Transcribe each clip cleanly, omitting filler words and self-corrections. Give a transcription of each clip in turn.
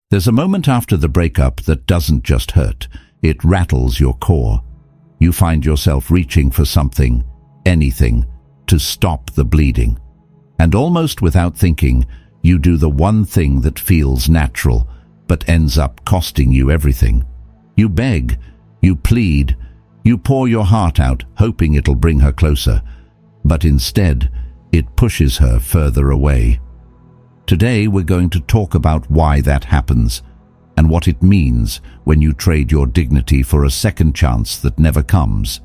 There's a moment after the breakup that doesn't just hurt, it rattles your core. You find yourself reaching for something, anything, to stop the bleeding. And almost without thinking, you do the one thing that feels natural, but ends up costing you everything. You beg, you plead, you pour your heart out, hoping it'll bring her closer. But instead, it pushes her further away. Today we're going to talk about why that happens, and what it means when you trade your dignity for a second chance that never comes.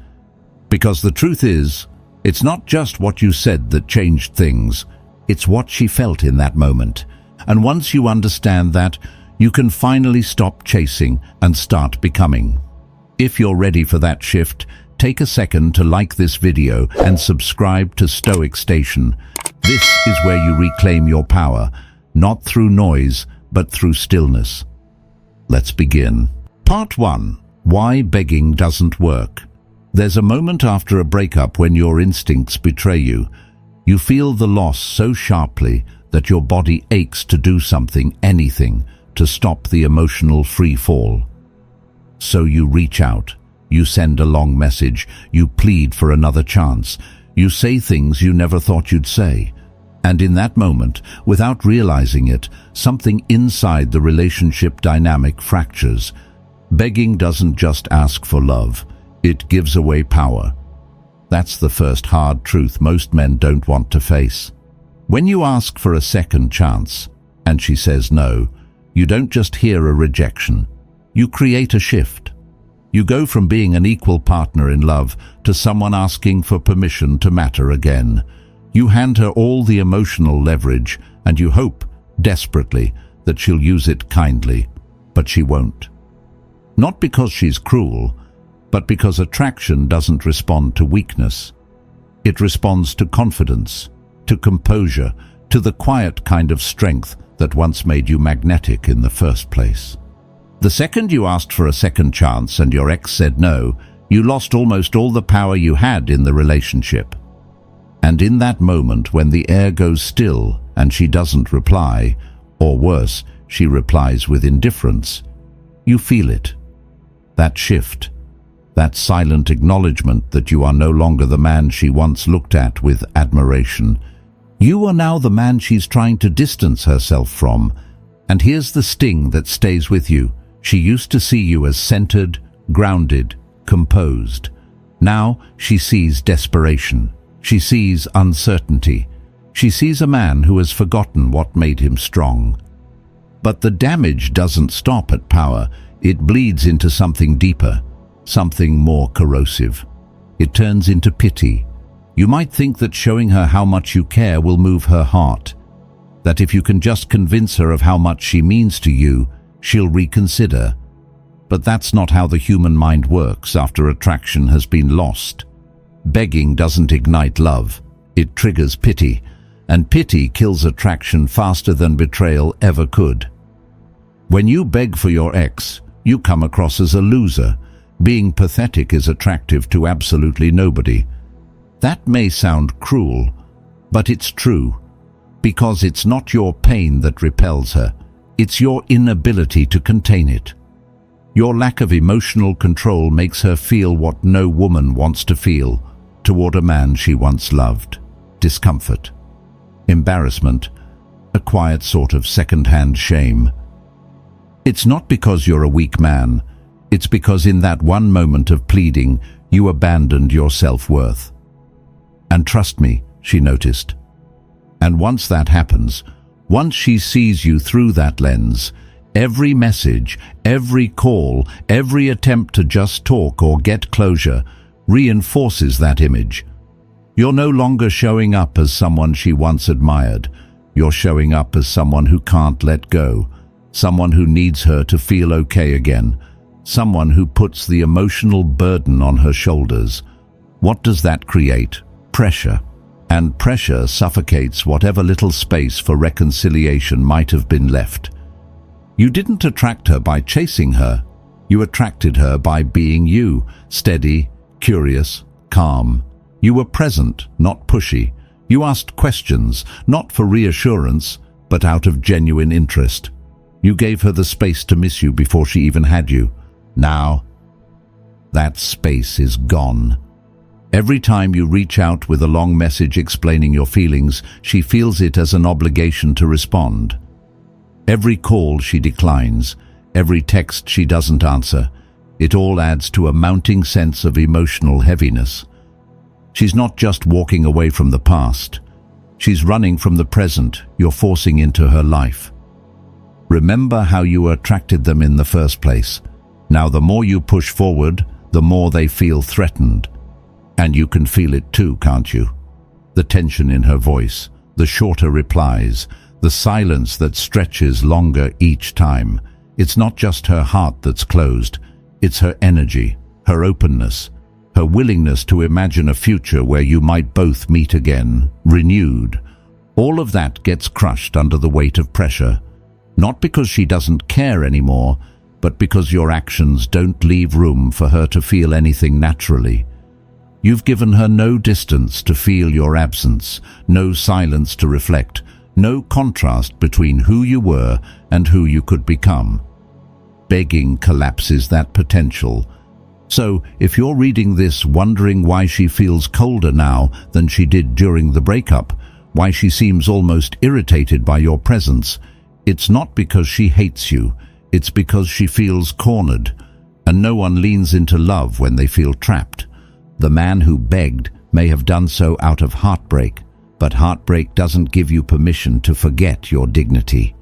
Because the truth is, it's not just what you said that changed things, it's what she felt in that moment. And once you understand that, you can finally stop chasing and start becoming. If you're ready for that shift, take a second to like this video and subscribe to Stoic Station. This is where you reclaim your power, not through noise, but through stillness. Let's begin. Part 1. Why begging doesn't work. There's a moment after a breakup when your instincts betray you. You feel the loss so sharply that your body aches to do something, anything, to stop the emotional free fall. So you reach out. You send a long message. You plead for another chance. You say things you never thought you'd say. And in that moment, without realizing it, something inside the relationship dynamic fractures. Begging doesn't just ask for love. It gives away power. That's the first hard truth most men don't want to face. When you ask for a second chance, and she says no, you don't just hear a rejection. You create a shift. You go from being an equal partner in love to someone asking for permission to matter again. You hand her all the emotional leverage, and you hope, desperately, that she'll use it kindly. But she won't. Not because she's cruel, but because attraction doesn't respond to weakness. It responds to confidence, to composure, to the quiet kind of strength that once made you magnetic in the first place. The second you asked for a second chance and your ex said no, you lost almost all the power you had in the relationship. And in that moment when the air goes still and she doesn't reply, or worse, she replies with indifference, you feel it. That shift, that silent acknowledgement that you are no longer the man she once looked at with admiration. You are now the man she's trying to distance herself from. And here's the sting that stays with you. She used to see you as centered, grounded, composed. Now she sees desperation. She sees uncertainty. She sees a man who has forgotten what made him strong. But the damage doesn't stop at power. It bleeds into something deeper, something more corrosive. It turns into pity. You might think that showing her how much you care will move her heart, that if you can just convince her of how much she means to you, she'll reconsider. But that's not how the human mind works after attraction has been lost. Begging doesn't ignite love. It triggers pity, and pity kills attraction faster than betrayal ever could. When you beg for your ex, you come across as a loser. Being pathetic is attractive to absolutely nobody. That may sound cruel, but it's true, because it's not your pain that repels her. It's your inability to contain it. Your lack of emotional control makes her feel what no woman wants to feel toward a man she once loved. Discomfort, embarrassment, a quiet sort of second-hand shame. It's not because you're a weak man. It's because in that one moment of pleading, you abandoned your self-worth. And trust me, she noticed. And once that happens, once she sees you through that lens, every message, every call, every attempt to just talk or get closure reinforces that image. You're no longer showing up as someone she once admired. You're showing up as someone who can't let go, someone who needs her to feel okay again, someone who puts the emotional burden on her shoulders. What does that create? Pressure. And pressure suffocates whatever little space for reconciliation might have been left. You didn't attract her by chasing her. You attracted her by being you, steady, curious, calm. You were present, not pushy. You asked questions, not for reassurance, but out of genuine interest. You gave her the space to miss you before she even had you. Now, that space is gone. Every time you reach out with a long message explaining your feelings, she feels it as an obligation to respond. Every call she declines, every text she doesn't answer, it all adds to a mounting sense of emotional heaviness. She's not just walking away from the past. She's running from the present you're forcing into her life. Remember how you attracted them in the first place. Now the more you push forward, the more they feel threatened. And you can feel it too, can't you? The tension in her voice, the shorter replies, the silence that stretches longer each time. It's not just her heart that's closed, it's her energy, her openness, her willingness to imagine a future where you might both meet again, renewed. All of that gets crushed under the weight of pressure, not because she doesn't care anymore, but because your actions don't leave room for her to feel anything naturally. You've given her no distance to feel your absence, no silence to reflect, no contrast between who you were and who you could become. Begging collapses that potential. So, if you're reading this wondering why she feels colder now than she did during the breakup, why she seems almost irritated by your presence, it's not because she hates you, it's because she feels cornered, and no one leans into love when they feel trapped. The man who begged may have done so out of heartbreak, but heartbreak doesn't give you permission to forget your dignity.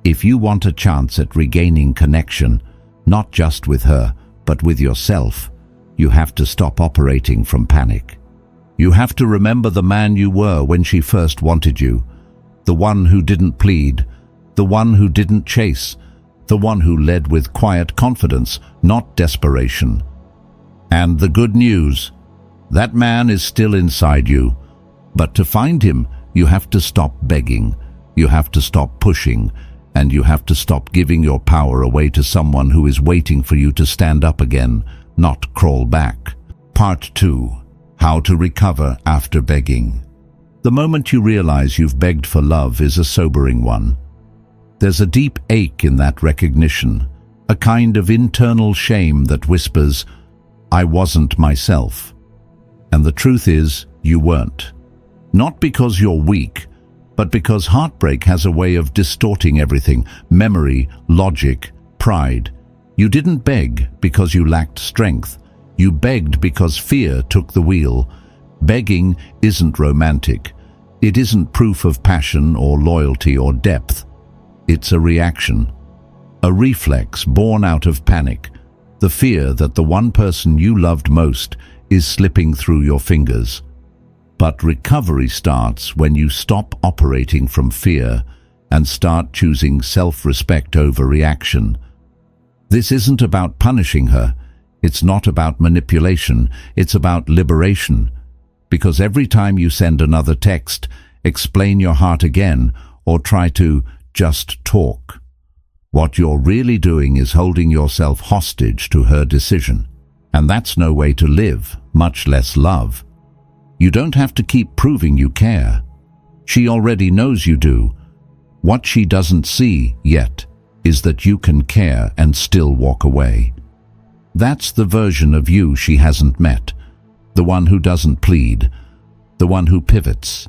If you want a chance at regaining connection, not just with her, but with yourself, you have to stop operating from panic. You have to remember the man you were when she first wanted you, the one who didn't plead, the one who didn't chase, the one who led with quiet confidence, not desperation. And the good news, that man is still inside you. But to find him, you have to stop begging, you have to stop pushing, and you have to stop giving your power away to someone who is waiting for you to stand up again, not crawl back. Part 2. How to recover after begging. The moment you realize you've begged for love is a sobering one. There's a deep ache in that recognition, a kind of internal shame that whispers, "I wasn't myself." And the truth is, you weren't. Not because you're weak, but because heartbreak has a way of distorting everything: memory, logic, pride. You didn't beg because you lacked strength. You begged because fear took the wheel. Begging isn't romantic. It isn't proof of passion or loyalty or depth. It's a reaction, a reflex born out of panic, the fear that the one person you loved most is slipping through your fingers. But recovery starts when you stop operating from fear and start choosing self-respect over reaction. This isn't about punishing her. It's not about manipulation. It's about liberation. Because every time you send another text, explain your heart again, or try to just talk, what you're really doing is holding yourself hostage to her decision. And that's no way to live, much less love. You don't have to keep proving you care. She already knows you do. What she doesn't see yet is that you can care and still walk away. That's the version of you she hasn't met, the one who doesn't plead, the one who pivots.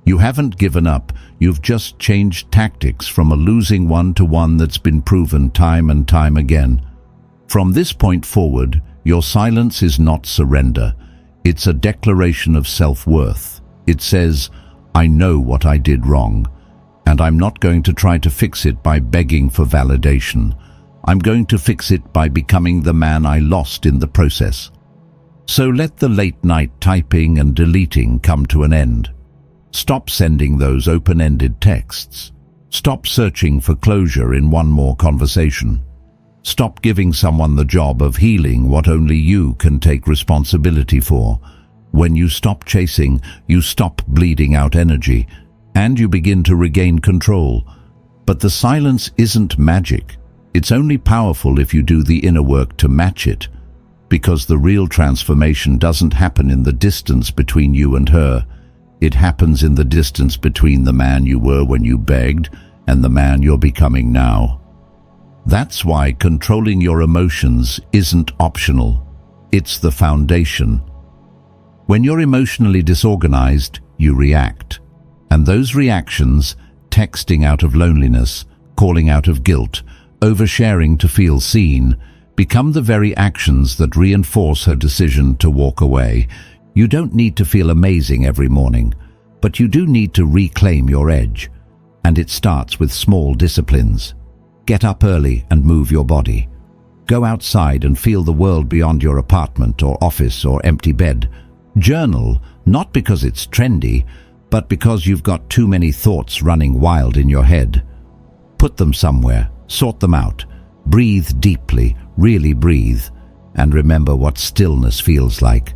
You haven't given up, you've just changed tactics from a losing one to one that's been proven time and time again. From this point forward, your silence is not surrender. It's a declaration of self-worth. It says, "I know what I did wrong, and I'm not going to try to fix it by begging for validation. I'm going to fix it by becoming the man I lost in the process." So let the late-night typing and deleting come to an end. Stop sending those open-ended texts. Stop searching for closure in one more conversation. Stop giving someone the job of healing what only you can take responsibility for. When you stop chasing, you stop bleeding out energy, and you begin to regain control. But the silence isn't magic. It's only powerful if you do the inner work to match it, because the real transformation doesn't happen in the distance between you and her. It happens in the distance between the man you were when you begged and the man you're becoming now. That's why controlling your emotions isn't optional. It's the foundation. When you're emotionally disorganized, you react. And those reactions, texting out of loneliness, calling out of guilt, oversharing to feel seen, become the very actions that reinforce her decision to walk away. You don't need to feel amazing every morning, but you do need to reclaim your edge. And it starts with small disciplines. Get up early and move your body. Go outside and feel the world beyond your apartment or office or empty bed. Journal, not because it's trendy, but because you've got too many thoughts running wild in your head. Put them somewhere, sort them out, breathe deeply, really breathe, and remember what stillness feels like.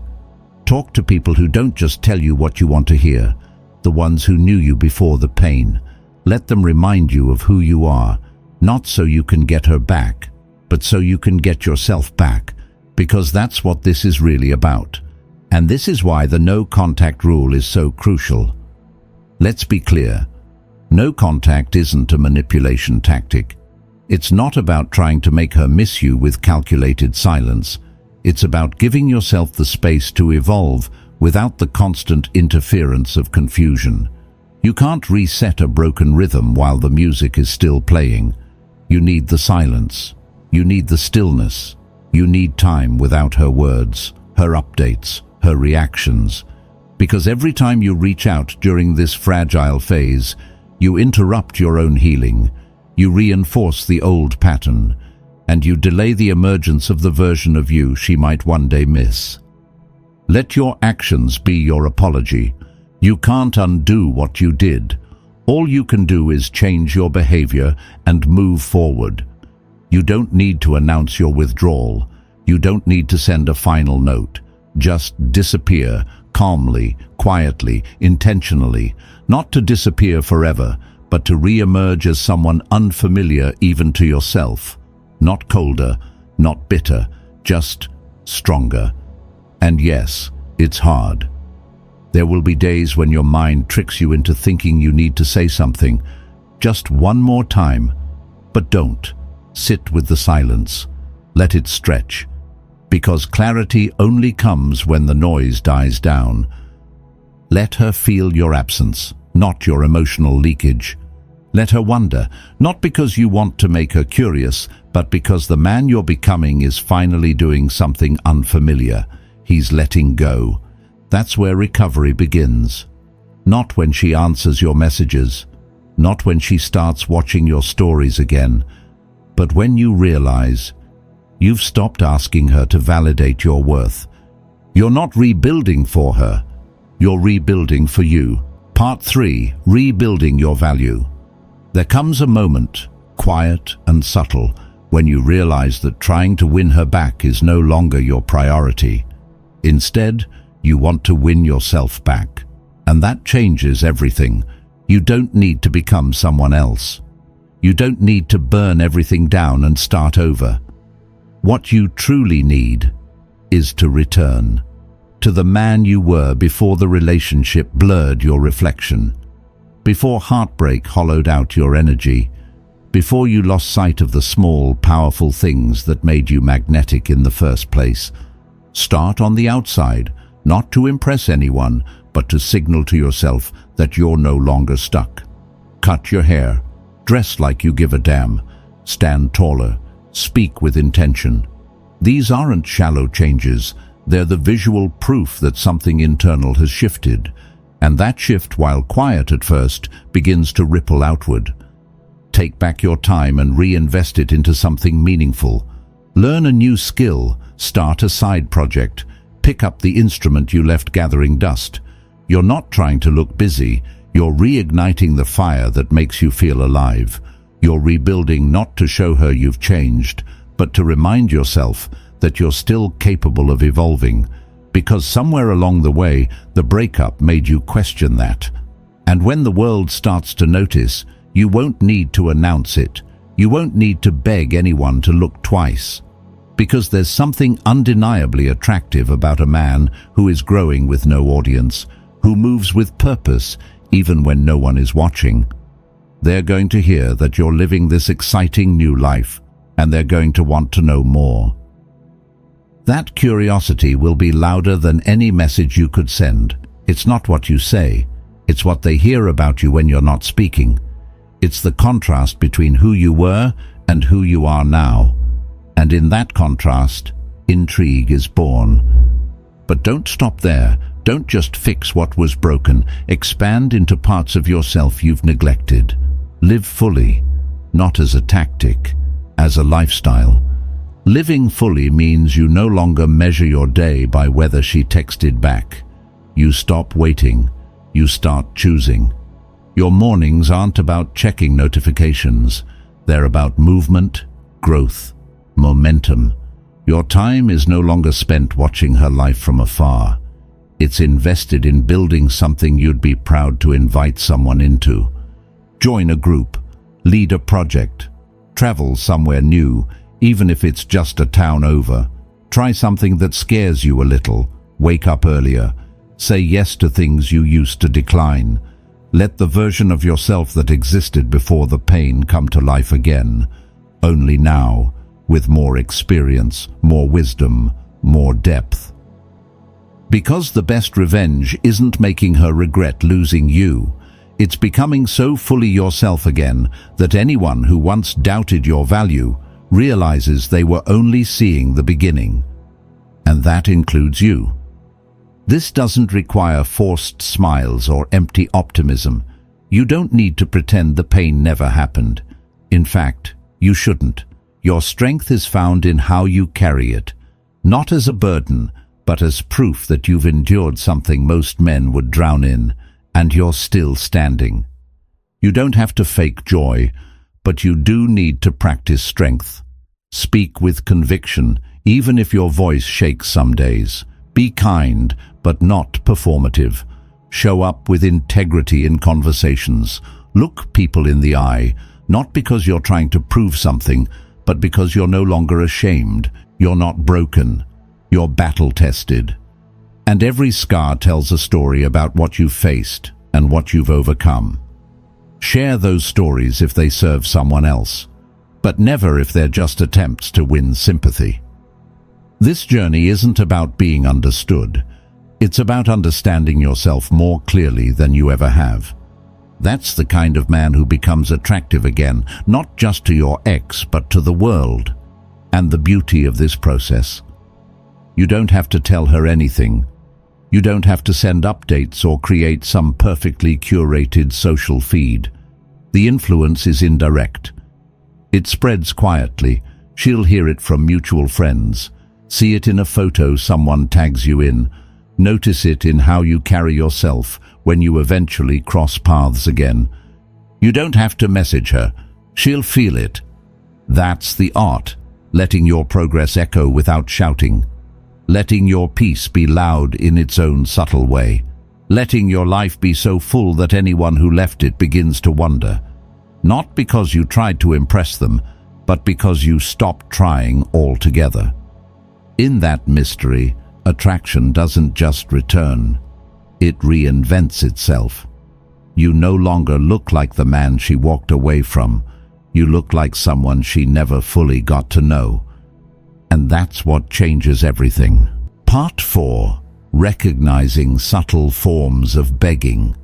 Talk to people who don't just tell you what you want to hear, the ones who knew you before the pain. Let them remind you of who you are, not so you can get her back, but so you can get yourself back, because that's what this is really about. And this is why the no contact rule is so crucial. Let's be clear. No contact isn't a manipulation tactic. It's not about trying to make her miss you with calculated silence. It's about giving yourself the space to evolve without the constant interference of confusion. You can't reset a broken rhythm while the music is still playing. You need the silence. You need the stillness. You need time without her words, her updates, her reactions. Because every time you reach out during this fragile phase, you interrupt your own healing, you reinforce the old pattern, and you delay the emergence of the version of you she might one day miss. Let your actions be your apology. You can't undo what you did. All you can do is change your behavior and move forward. You don't need to announce your withdrawal. You don't need to send a final note. Just disappear, calmly, quietly, intentionally, not to disappear forever, but to re-emerge as someone unfamiliar even to yourself. Not colder, not bitter, just stronger. And yes, it's hard. There will be days when your mind tricks you into thinking you need to say something, just one more time. But don't. Sit with the silence. Let it stretch. Because clarity only comes when the noise dies down. Let her feel your absence, not your emotional leakage. Let her wonder, not because you want to make her curious, but because the man you're becoming is finally doing something unfamiliar. He's letting go. That's where recovery begins. Not when she answers your messages, not when she starts watching your stories again, but when you realize you've stopped asking her to validate your worth. You're not rebuilding for her. You're rebuilding for you. Part 3. Rebuilding your value. There comes a moment, quiet and subtle, when you realize that trying to win her back is no longer your priority. Instead, you want to win yourself back. And that changes everything. You don't need to become someone else. You don't need to burn everything down and start over. What you truly need is to return to the man you were before the relationship blurred your reflection, before heartbreak hollowed out your energy, before you lost sight of the small, powerful things that made you magnetic in the first place. Start on the outside, not to impress anyone, but to signal to yourself that you're no longer stuck. Cut your hair, dress like you give a damn, stand taller, speak with intention. These aren't shallow changes, they're the visual proof that something internal has shifted, and that shift, while quiet at first, begins to ripple outward. Take back your time and reinvest it into something meaningful. Learn a new skill, start a side project, pick up the instrument you left gathering dust. You're not trying to look busy, you're reigniting the fire that makes you feel alive. You're rebuilding not to show her you've changed, but to remind yourself that you're still capable of evolving, because somewhere along the way, the breakup made you question that. And when the world starts to notice, you won't need to announce it. You won't need to beg anyone to look twice. Because there's something undeniably attractive about a man who is growing with no audience, who moves with purpose even when no one is watching. They're going to hear that you're living this exciting new life, and they're going to want to know more. That curiosity will be louder than any message you could send. It's not what you say, it's what they hear about you when you're not speaking. It's the contrast between who you were and who you are now. And in that contrast, intrigue is born. But don't stop there. Don't just fix what was broken. Expand into parts of yourself you've neglected. Live fully, not as a tactic, as a lifestyle. Living fully means you no longer measure your day by whether she texted back. You stop waiting. You start choosing. Your mornings aren't about checking notifications. They're about movement, growth, momentum. Your time is no longer spent watching her life from afar. It's invested in building something you'd be proud to invite someone into. Join a group, lead a project, travel somewhere new, even if it's just a town over. Try something that scares you a little. Wake up earlier. Say yes to things you used to decline. Let the version of yourself that existed before the pain come to life again. Only now, with more experience, more wisdom, more depth. Because the best revenge isn't making her regret losing you. It's becoming so fully yourself again that anyone who once doubted your value realizes they were only seeing the beginning. And that includes you. This doesn't require forced smiles or empty optimism. You don't need to pretend the pain never happened. In fact, you shouldn't. Your strength is found in how you carry it, not as a burden, but as proof that you've endured something most men would drown in, and you're still standing. You don't have to fake joy, but you do need to practice strength. Speak with conviction, even if your voice shakes some days. Be kind, but not performative. Show up with integrity in conversations. Look people in the eye, not because you're trying to prove something, but because you're no longer ashamed. You're not broken. You're battle-tested. And every scar tells a story about what you've faced and what you've overcome. Share those stories if they serve someone else, but never if they're just attempts to win sympathy. This journey isn't about being understood. It's about understanding yourself more clearly than you ever have. That's the kind of man who becomes attractive again, not just to your ex, but to the world. And the beauty of this process. You don't have to tell her anything. You don't have to send updates or create some perfectly curated social feed. The influence is indirect. It spreads quietly. She'll hear it from mutual friends. See it in a photo someone tags you in. Notice it in how you carry yourself when you eventually cross paths again. You don't have to message her. She'll feel it. That's the art, letting your progress echo without shouting. Letting your peace be loud in its own subtle way. Letting your life be so full that anyone who left it begins to wonder. Not because you tried to impress them, but because you stopped trying altogether. In that mystery, attraction doesn't just return. It reinvents itself. You no longer look like the man she walked away from. You look like someone she never fully got to know. And that's what changes everything. Part 4. Recognizing subtle forms of begging.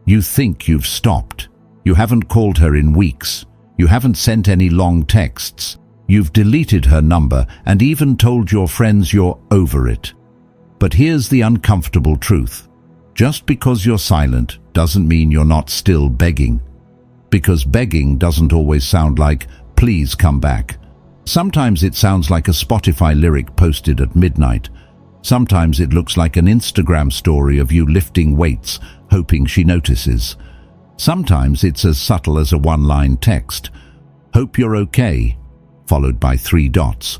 You think you've stopped. You haven't called her in weeks. You haven't sent any long texts. You've deleted her number and even told your friends you're over it. But here's the uncomfortable truth. Just because you're silent doesn't mean you're not still begging. Because begging doesn't always sound like, "Please come back." Sometimes it sounds like a Spotify lyric posted at midnight. Sometimes it looks like an Instagram story of you lifting weights, hoping she notices. Sometimes it's as subtle as a one-line text, "Hope you're okay," followed by 3 dots,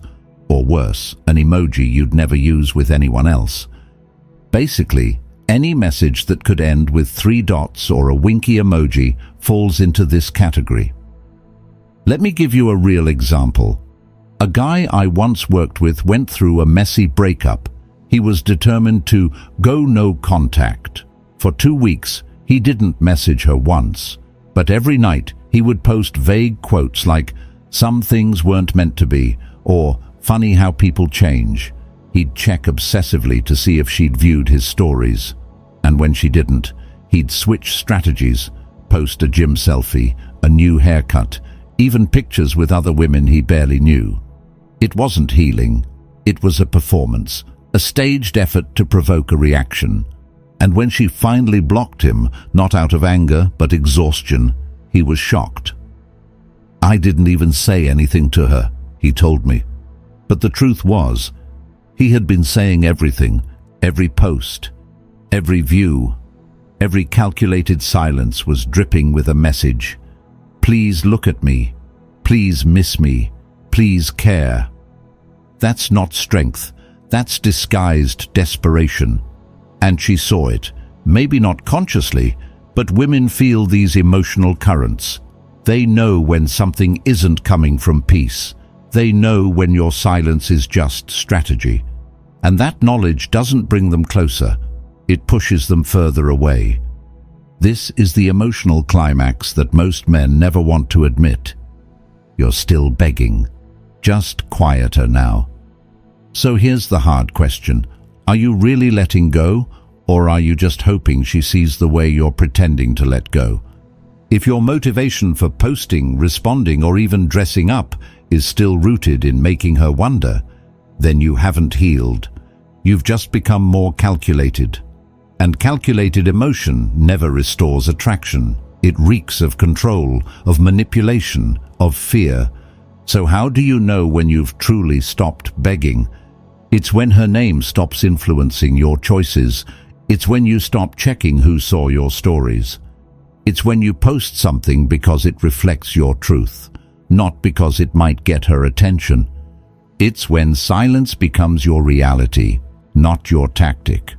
or worse, an emoji you'd never use with anyone else. Basically, any message that could end with 3 dots or a winky emoji falls into this category. Let me give you a real example. A guy I once worked with went through a messy breakup. He was determined to go no contact. For 2 weeks, he didn't message her once, but every night he would post vague quotes like, Some things weren't meant to be, or funny how people change. He'd check obsessively to see if she'd viewed his stories. And when she didn't, he'd switch strategies, post a gym selfie, a new haircut, even pictures with other women he barely knew. It wasn't healing. It was a performance, a staged effort to provoke a reaction. And when she finally blocked him, not out of anger but exhaustion, he was shocked. "I didn't even say anything to her," he told me. But the truth was, he had been saying everything, every post, every view, every calculated silence was dripping with a message. Please look at me. Please miss me. Please care. That's not strength. That's disguised desperation. And she saw it, maybe not consciously, but women feel these emotional currents. They know when something isn't coming from peace. They know when your silence is just strategy. And that knowledge doesn't bring them closer. It pushes them further away. This is the emotional climax that most men never want to admit. You're still begging, just quieter now. So here's the hard question. Are you really letting go, or are you just hoping she sees the way you're pretending to let go? If your motivation for posting, responding, or even dressing up is still rooted in making her wonder, then you haven't healed. You've just become more calculated. And calculated emotion never restores attraction. It reeks of control, of manipulation, of fear. So how do you know when you've truly stopped begging? It's when her name stops influencing your choices. It's when you stop checking who saw your stories. It's when you post something because it reflects your truth, not because it might get her attention. It's when silence becomes your reality, not your tactic.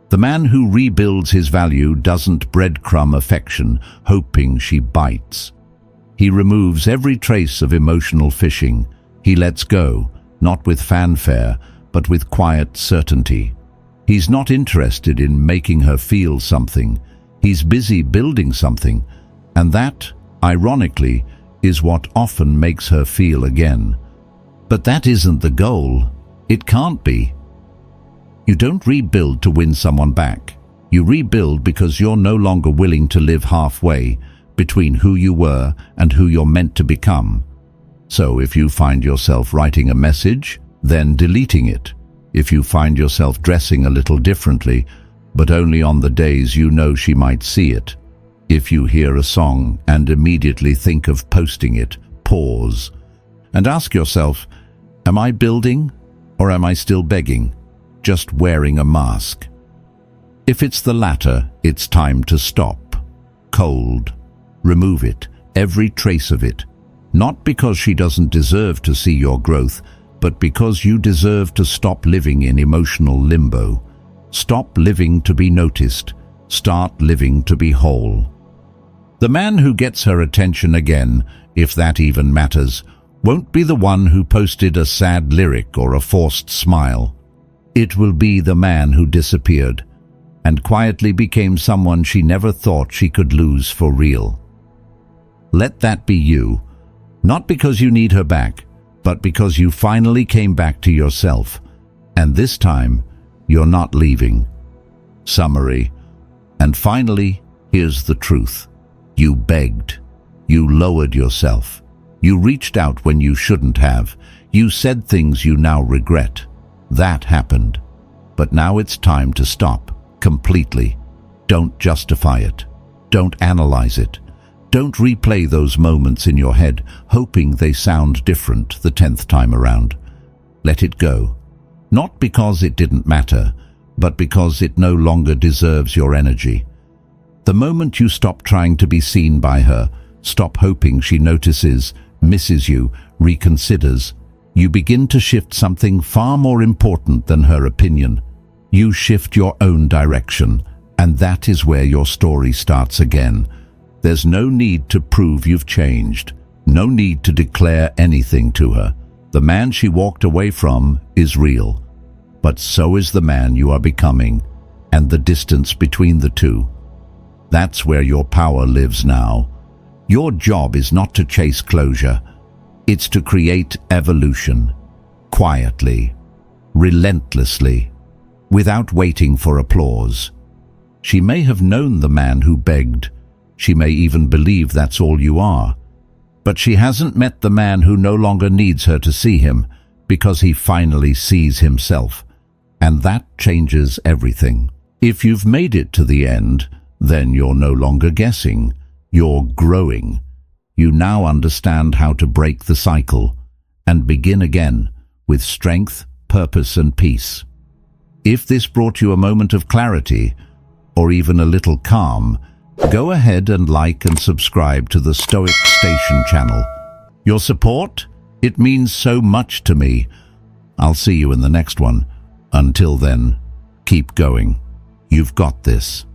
The man who rebuilds his value doesn't breadcrumb affection, hoping she bites. He removes every trace of emotional fishing. He lets go, not with fanfare, but with quiet certainty. He's not interested in making her feel something. He's busy building something, and that, ironically, is what often makes her feel again. But that isn't the goal. It can't be. You don't rebuild to win someone back. You rebuild because you're no longer willing to live halfway between who you were and who you're meant to become. So if you find yourself writing a message, then deleting it. If you find yourself dressing a little differently, but only on the days you know she might see it. If you hear a song and immediately think of posting it, pause and ask yourself, am I building or am I still begging, just wearing a mask? If it's the latter, it's time to stop. Cold. Remove it, every trace of it. Not because she doesn't deserve to see your growth, but because you deserve to stop living in emotional limbo. Stop living to be noticed. Start living to be whole. The man who gets her attention again, if that even matters, won't be the one who posted a sad lyric or a forced smile. It will be the man who disappeared and quietly became someone she never thought she could lose for real. Let that be you, not because you need her back, but because you finally came back to yourself, and this time, you're not leaving. Summary. And finally, here's the truth. You begged. You lowered yourself. You reached out when you shouldn't have. You said things you now regret. That happened. But now it's time to stop. Completely. Don't justify it. Don't analyze it. Don't replay those moments in your head, hoping they sound different the 10th time around. Let it go. Not because it didn't matter, but because it no longer deserves your energy. The moment you stop trying to be seen by her, stop hoping she notices, misses you, reconsiders, you begin to shift something far more important than her opinion. You shift your own direction, and that is where your story starts again. There's no need to prove you've changed, no need to declare anything to her. The man she walked away from is real, but so is the man you are becoming, and the distance between the two. That's where your power lives now. Your job is not to chase closure. It's to create evolution, quietly, relentlessly, without waiting for applause. She may have known the man who begged. She may even believe that's all you are. But she hasn't met the man who no longer needs her to see him because he finally sees himself. And that changes everything. If you've made it to the end, then you're no longer guessing. You're growing. You now understand how to break the cycle and begin again with strength, purpose, and peace. If this brought you a moment of clarity, or even a little calm, go ahead and like and subscribe to the Stoic Station channel. Your support? It means so much to me. I'll see you in the next one. Until then, keep going. You've got this.